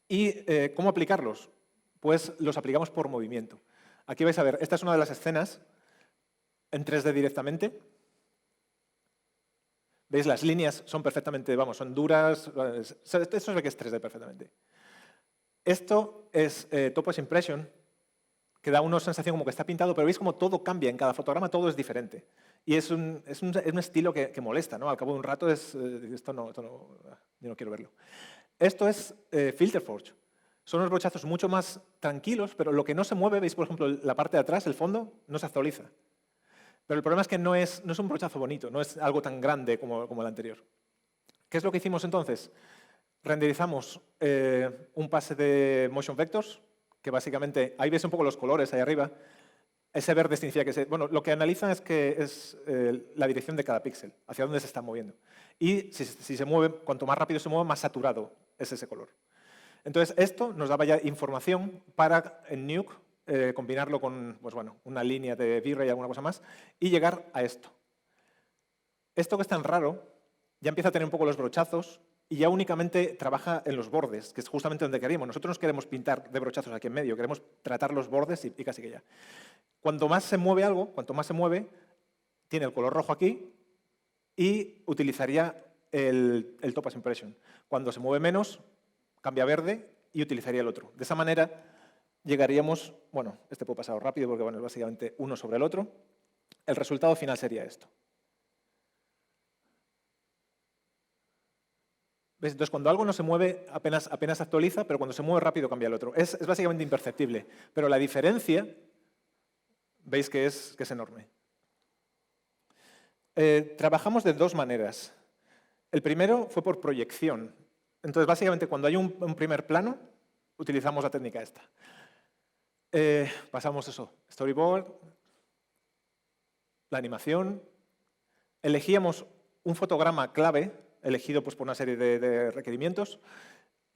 ¿Y cómo aplicarlos? Pues los aplicamos por movimiento. Aquí vais a ver, esta es una de las escenas en 3D directamente. ¿Veis? Las líneas son perfectamente, vamos, son duras. Esto se ve que es 3D perfectamente. Esto es Topaz Impression, que da una sensación como que está pintado, pero veis como todo cambia, en cada fotograma todo es diferente. Y es un estilo que molesta, ¿no? Al cabo de un rato esto no, yo no quiero verlo. Esto es FilterForge. Son unos brochazos mucho más tranquilos, pero lo que no se mueve, veis por ejemplo la parte de atrás, el fondo, no se actualiza. Pero el problema es que no es un brochazo bonito, no es algo tan grande como el anterior. ¿Qué es lo que hicimos entonces? Renderizamos un pase de motion vectors, que básicamente, ahí ves un poco los colores ahí arriba. Ese verde significa que bueno, lo que analizan es la dirección de cada píxel, hacia dónde se está moviendo. Y si se mueve, cuanto más rápido se mueve, más saturado es ese color. Entonces, esto nos daba ya información para, en Nuke, combinarlo con pues bueno, una línea de V-Ray y alguna cosa más, y llegar a esto. Esto que es tan raro, ya empieza a tener un poco los brochazos, y ya únicamente trabaja en los bordes, que es justamente donde queríamos. Nosotros no queremos pintar de brochazos aquí en medio, queremos tratar los bordes y casi que ya. Cuanto más se mueve algo, cuanto más se mueve, tiene el color rojo aquí y utilizaría el Topaz Impression. Cuando se mueve menos, cambia a verde y utilizaría el otro. De esa manera llegaríamos, bueno, este puedo pasar rápido porque bueno, es básicamente uno sobre el otro. El resultado final sería esto. ¿Ves? Entonces, cuando algo no se mueve, apenas actualiza, pero cuando se mueve rápido cambia el otro. Es básicamente imperceptible, pero la diferencia, veis que es enorme. Trabajamos de dos maneras. El primero fue por proyección. Entonces, básicamente, cuando hay un primer plano, utilizamos la técnica esta. Pasamos eso, storyboard, la animación, elegíamos un fotograma clave, elegido pues, por una serie de requerimientos,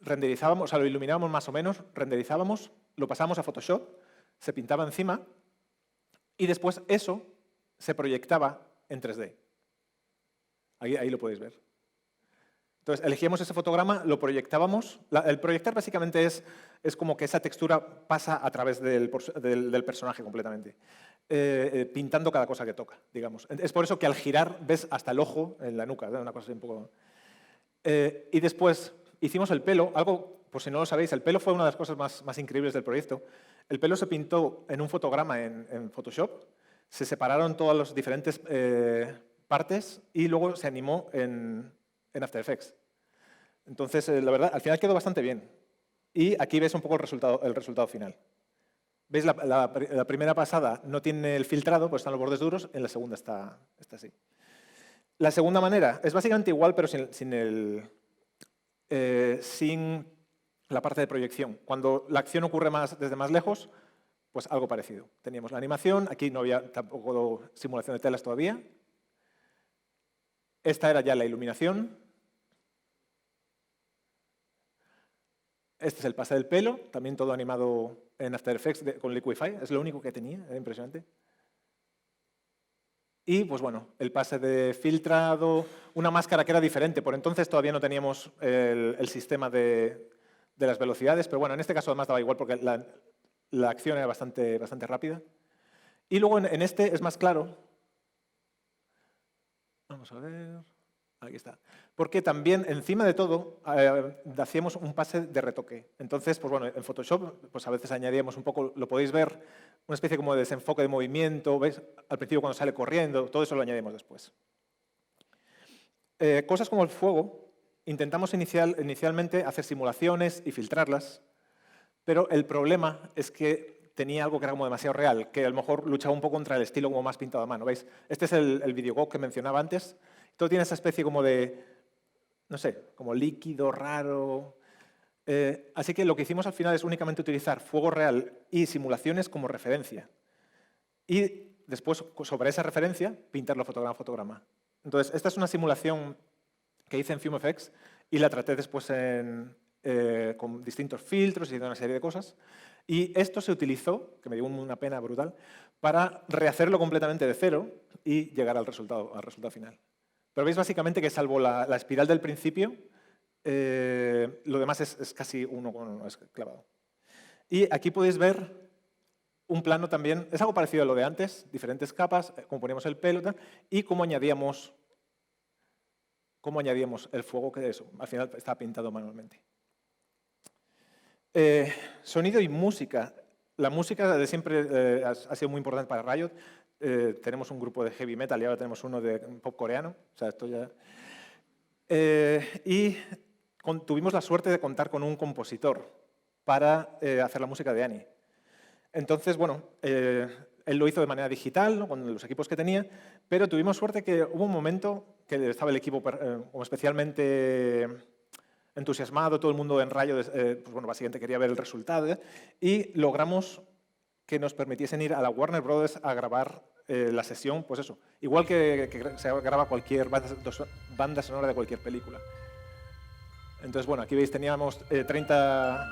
renderizábamos, o sea, lo iluminábamos más o menos, renderizábamos, lo pasábamos a Photoshop, se pintaba encima y después eso se proyectaba en 3D. Ahí lo podéis ver. Entonces, elegíamos ese fotograma, lo proyectábamos. El proyectar básicamente es como que esa textura pasa a través del personaje completamente, pintando cada cosa que toca, digamos. Es por eso que al girar ves hasta el ojo en la nuca, ¿no? Una cosa así un poco... y después hicimos el pelo, algo, por si no lo sabéis, el pelo fue una de las cosas más increíbles del proyecto. El pelo se pintó en un fotograma en Photoshop, se separaron todas las diferentes partes y luego se animó en After Effects. Entonces, la verdad, al final quedó bastante bien. Y aquí ves un poco el resultado final. ¿Veis? La primera pasada no tiene el filtrado, pues están los bordes duros, en la segunda está así. La segunda manera es básicamente igual, pero sin la parte de proyección. Cuando la acción ocurre desde más lejos, pues algo parecido. Teníamos la animación, aquí no había tampoco simulación de telas todavía. Esta era ya la iluminación. Este es el pase del pelo, también todo animado en After Effects con Liquify, es lo único que tenía, era impresionante. Y, pues bueno, el pase de filtrado, una máscara que era diferente, por entonces todavía no teníamos el sistema de las velocidades, pero bueno, en este caso además daba igual porque la acción era bastante rápida. Y luego en este es más claro. Vamos a ver, aquí está. porque también, encima de todo, hacíamos un pase de retoque. Entonces, pues bueno, en Photoshop pues a veces añadíamos un poco, lo podéis ver, una especie como de desenfoque de movimiento, ¿veis? Al principio cuando sale corriendo, todo eso lo añadimos después. Cosas como el fuego, intentamos inicialmente hacer simulaciones y filtrarlas, pero el problema es que tenía algo que era como demasiado real, que a lo mejor luchaba un poco contra el estilo como más pintado a mano, ¿veis? Este es el videogog que mencionaba antes. Todo tiene esa especie como de, no sé, como líquido, raro. Así que lo que hicimos al final es únicamente utilizar fuego real y simulaciones como referencia. Y después, sobre esa referencia, pintarlo fotograma a fotograma. Entonces, esta es una simulación que hice en FumeFX y la traté después con distintos filtros y una serie de cosas. Y esto se utilizó, que me dio una pena brutal, para rehacerlo completamente de cero y llegar al resultado final. Pero veis básicamente que salvo la espiral del principio, lo demás es casi uno con uno, es clavado. Y aquí podéis ver un plano también, es algo parecido a lo de antes, diferentes capas, cómo poníamos el pelo y cómo añadíamos el fuego, que eso, al final estaba pintado manualmente. Sonido y música. La música de siempre ha sido muy importante para Riot. Tenemos un grupo de heavy metal y ahora tenemos uno de pop coreano. O sea, esto ya... tuvimos la suerte de contar con un compositor para hacer la música de Annie. Entonces, bueno, él lo hizo de manera digital, ¿no?, con los equipos que tenía, pero tuvimos suerte que hubo un momento que estaba el equipo como especialmente entusiasmado, todo el mundo en Riot, pues bueno, básicamente quería ver el resultado, y logramos que nos permitiesen ir a la Warner Brothers a grabar la sesión, pues eso, igual que se graba cualquier banda sonora de cualquier película. Entonces, bueno, aquí veis, teníamos 30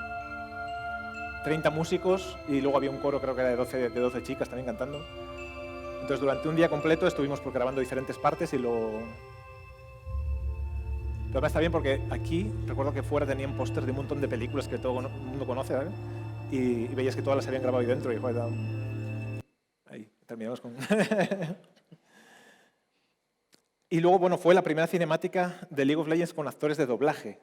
músicos y luego había un coro, creo que era de 12 chicas también cantando. Entonces, durante un día completo estuvimos grabando diferentes partes y lo... Pero está bien porque aquí, recuerdo que fuera tenían pósters de un montón de películas que todo el mundo conoce, ¿sabes? Y veías que todas las habían grabado ahí dentro y joder, ahí, terminamos con... Y luego, bueno, fue la primera cinemática de League of Legends con actores de doblaje.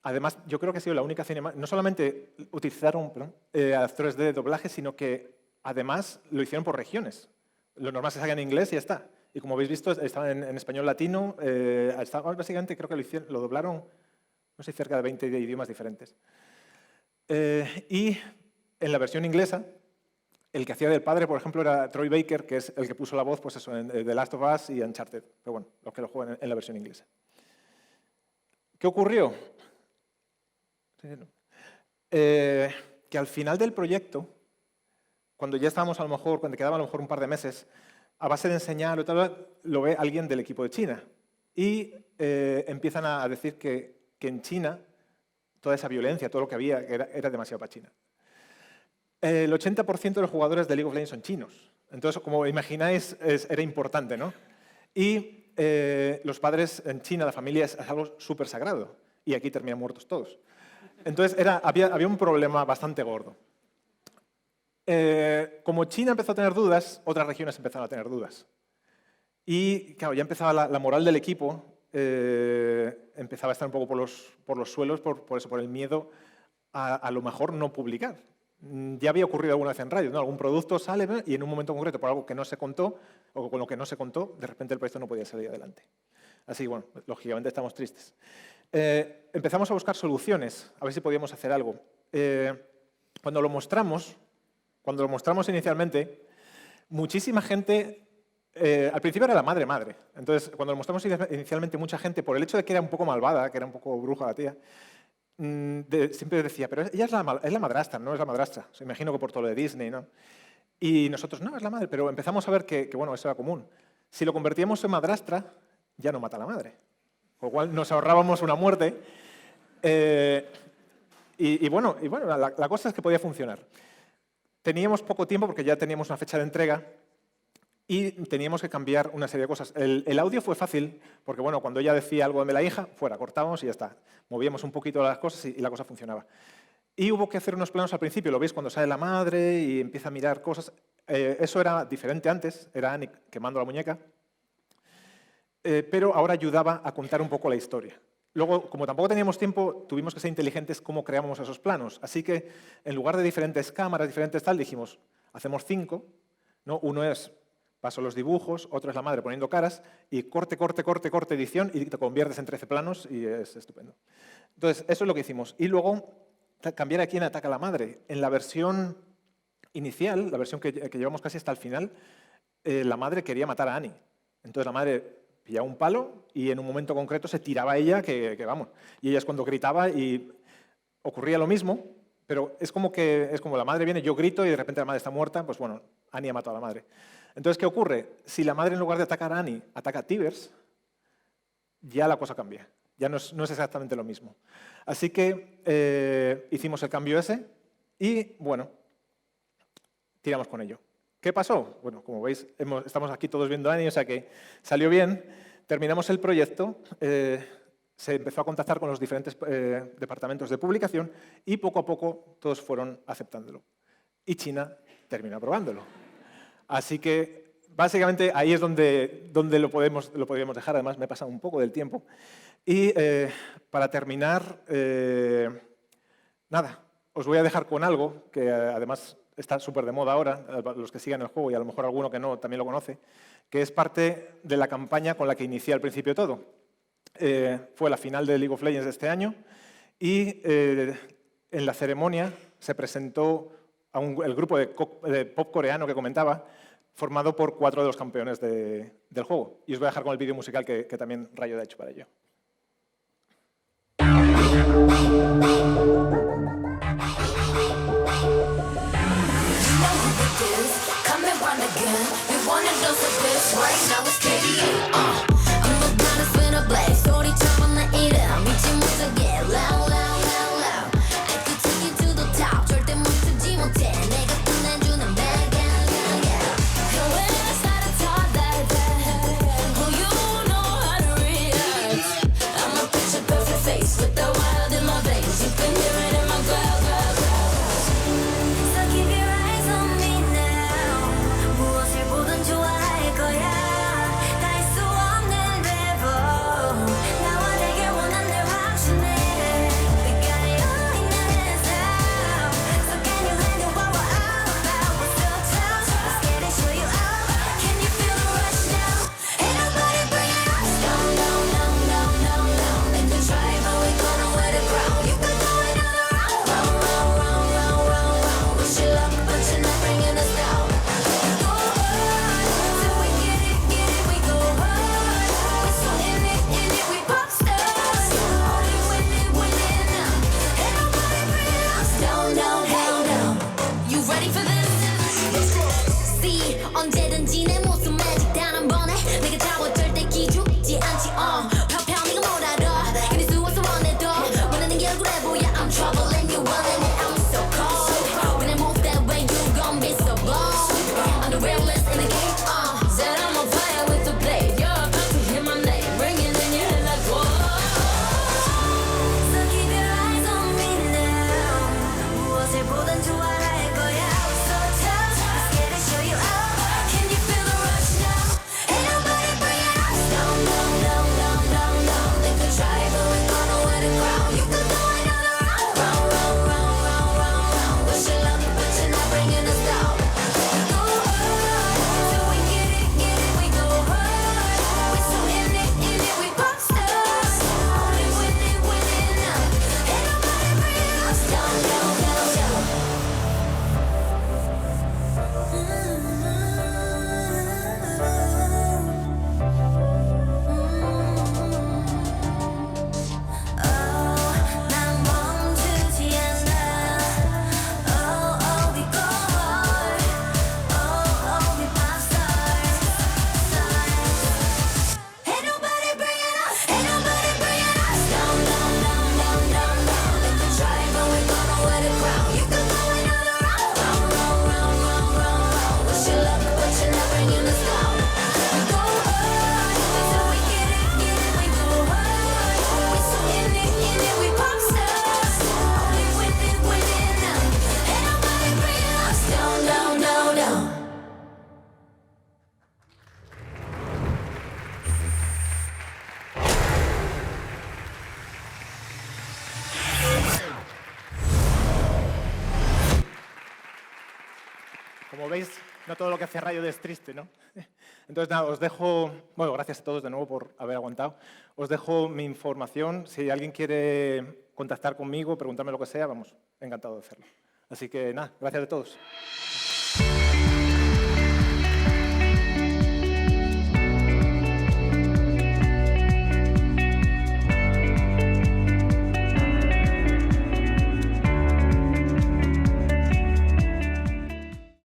Además, yo creo que ha sido la única cinemática... No solamente utilizaron actores de doblaje, sino que además lo hicieron por regiones. Lo normal se saca en inglés y ya está. Y como habéis visto, estaba en español latino. Básicamente creo que lo doblaron, no sé, cerca de 20 idiomas diferentes. Y en la versión inglesa, el que hacía del padre, por ejemplo, era Troy Baker, que es el que puso la voz, pues eso, en The Last of Us y Uncharted. Pero bueno, los que lo juegan en la versión inglesa. ¿Qué ocurrió? Que al final del proyecto, cuando ya estábamos a lo mejor, cuando quedaban a lo mejor un par de meses, a base de enseñarlo y tal, lo ve alguien del equipo de China. Y empiezan a decir que en China toda esa violencia, todo lo que había, era demasiado para China. El 80% de los jugadores de League of Legends son chinos. Entonces, como imagináis, era importante, ¿no? Y los padres en China, la familia, es algo súper sagrado. Y aquí terminan muertos todos. Entonces, había un problema bastante gordo. Como China empezó a tener dudas, otras regiones empezaron a tener dudas. Y, claro, ya empezaba la moral del equipo, empezaba a estar un poco por los suelos, por el miedo a lo mejor no publicar. Ya había ocurrido alguna vez en Riot, ¿no? Algún producto sale y en un momento concreto, por algo que no se contó, o con lo que no se contó, de repente el proyecto no podía salir adelante. Así que, bueno, lógicamente estamos tristes. Empezamos a buscar soluciones, a ver si podíamos hacer algo. Cuando lo mostramos inicialmente, muchísima gente, al principio era la madre. Entonces, cuando lo mostramos inicialmente, mucha gente, por el hecho de que era un poco malvada, que era un poco bruja la tía, siempre decía, pero ella es la madrastra, no es la madrastra. O sea, imagino que por todo lo de Disney, ¿no? Y nosotros, no, es la madre, pero empezamos a ver que bueno, eso era común. Si lo convertíamos en madrastra, ya no mata a la madre. Con lo cual nos ahorrábamos una muerte. Y bueno, la cosa es que podía funcionar. Teníamos poco tiempo porque ya teníamos una fecha de entrega y teníamos que cambiar una serie de cosas. El audio fue fácil porque, bueno, cuando ella decía algo de la hija, fuera, cortábamos y ya está. Movíamos un poquito las cosas y la cosa funcionaba. Y hubo que hacer unos planos al principio, lo veis cuando sale la madre y empieza a mirar cosas. Eso era diferente antes, era Annie quemando la muñeca. pero ahora ayudaba a contar un poco la historia. Luego, como tampoco teníamos tiempo, tuvimos que ser inteligentes cómo creábamos esos planos. Así que, en lugar de diferentes cámaras, diferentes tal, dijimos, hacemos 5, ¿no? Uno es, paso los dibujos, otro es la madre poniendo caras, y corte, edición, y te conviertes en 13 planos, y es estupendo. Entonces, eso es lo que hicimos. Y luego, cambiar a quién ataca a la madre. En la versión inicial, la versión que llevamos casi hasta el final, la madre quería matar a Annie. Entonces, la madre pillaba un palo y en un momento concreto se tiraba a ella, que vamos. Y ella es cuando gritaba y ocurría lo mismo, pero es como la madre viene, yo grito y de repente la madre está muerta, pues bueno, Annie ha matado a la madre. Entonces, ¿qué ocurre? Si la madre en lugar de atacar a Annie, ataca a Tibers, ya la cosa cambia. Ya no es exactamente lo mismo. Así que hicimos el cambio ese y, bueno, tiramos con ello. ¿Qué pasó? Bueno, como veis, estamos aquí todos viendo a Annie, o sea que salió bien. Terminamos el proyecto, se empezó a contactar con los diferentes departamentos de publicación y poco a poco todos fueron aceptándolo. Y China terminó aprobándolo. Así que, básicamente, ahí es donde lo podríamos dejar. Además, me he pasado un poco del tiempo. Y para terminar, nada, os voy a dejar con algo que además está súper de moda ahora, los que sigan el juego y a lo mejor alguno que no también lo conoce, que es parte de la campaña con la que inicié al principio todo. Fue la final de League of Legends de este año y en la ceremonia se presentó el grupo de pop coreano que comentaba, formado por 4 de los campeones del juego. Y os voy a dejar con el vídeo musical que también Rayo ha hecho para ello. Como veis, no todo lo que hace Riot es triste, ¿no? Entonces, nada, os dejo... Bueno, gracias a todos de nuevo por haber aguantado. Os dejo mi información. Si alguien quiere contactar conmigo, preguntarme lo que sea, vamos, encantado de hacerlo. Así que, nada, gracias a todos.